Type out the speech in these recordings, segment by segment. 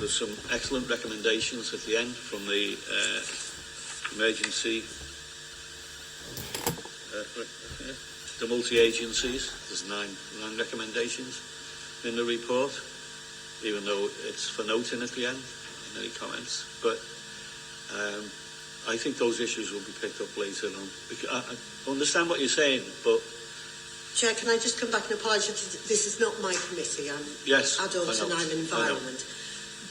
there's some excellent recommendations at the end from the emergency, the multi-agencies. There's nine recommendations in the report, even though it's for noting at the end in any comments. But I think those issues will be picked up later on. I understand what you're saying, but... Chair, can I just come back and apologise? This is not my committee. I'm Adult and I'm Environment.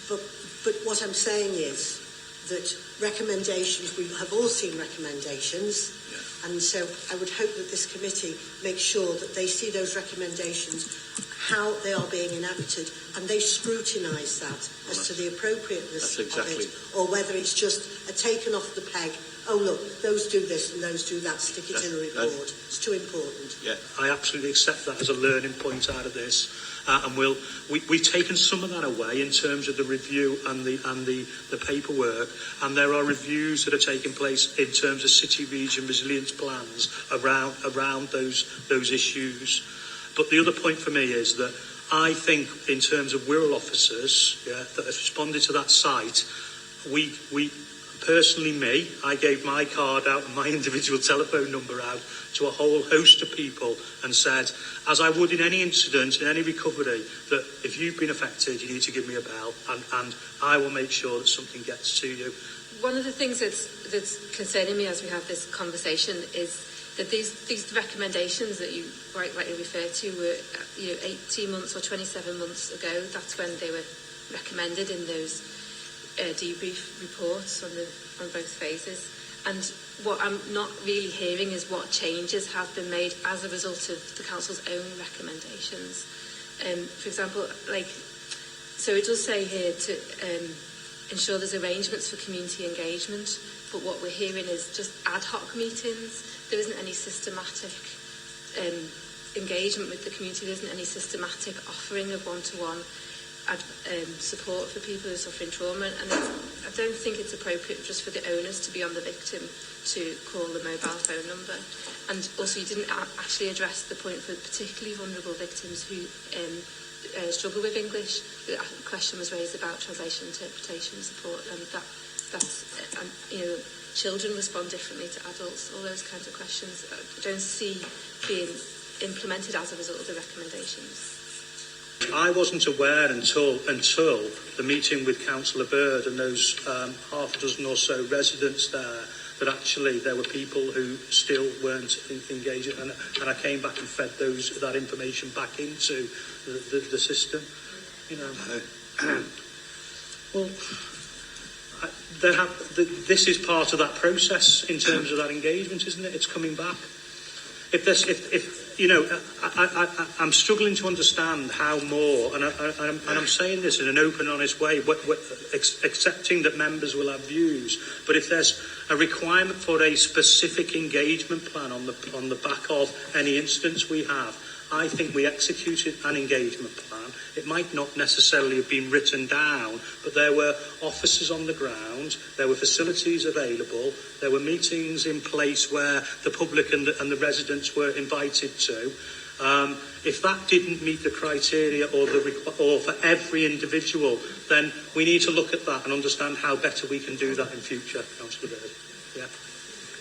But what I'm saying is that recommendations, we have all seen recommendations, and so I would hope that this committee makes sure that they see those recommendations, how they are being enacted, and they scrutinise that as to the appropriateness of it, or whether it's just a taken off the peg, oh look, those do this and those do that, stick it in a report. It's too important. Yeah, I absolutely accept that as a learning point out of this. And we've taken some of that away in terms of the review and the paperwork, and there are reviews that are taking place in terms of city region resilience plans around those issues. But the other point for me is that I think in terms of Wirral officers that have responded to that site, we personally, I gave my card out and my individual telephone number out to a whole host of people and said, as I would in any incident, in any recovery, that if you've been affected, you need to give me a bell and I will make sure that something gets to you. One of the things that's concerning me as we have this conversation is that these recommendations that you rightly refer to were 18 months or 27 months ago. That's when they were recommended in those debrief reports on both phases, and what I'm not really hearing is what changes have been made as a result of the council's own recommendations. For example, so it does say here to ensure there's arrangements for community engagement, but what we're hearing is just ad hoc meetings. There isn't any systematic engagement with the community. There isn't any systematic offering of one-to-one support for people who are suffering trauma, and I don't think it's appropriate just for the owners to be on the victim to call the mobile phone number. And also you didn't actually address the point for particularly vulnerable victims who struggle with English. The question was raised about translation interpretation support, and children respond differently to adults. All those kinds of questions I don't see being implemented as a result of the recommendations. I wasn't aware until the meeting with Councillor Bird and those half a dozen or so residents there that actually there were people who still weren't engaged, and I came back and fed that information back into the system. This is part of that process in terms of that engagement, isn't it? It's coming back. I'm struggling to understand how more, and I'm saying this in an open, honest way, accepting that members will have views, but if there's a requirement for a specific engagement plan on the back of any instance we have, I think we executed an engagement plan. It might not necessarily have been written down, but there were officers on the ground, there were facilities available, there were meetings in place where the public and the residents were invited to. If that didn't meet the criteria or for every individual, then we need to look at that and understand how better we can do that in future, Councillor Bird. Yeah.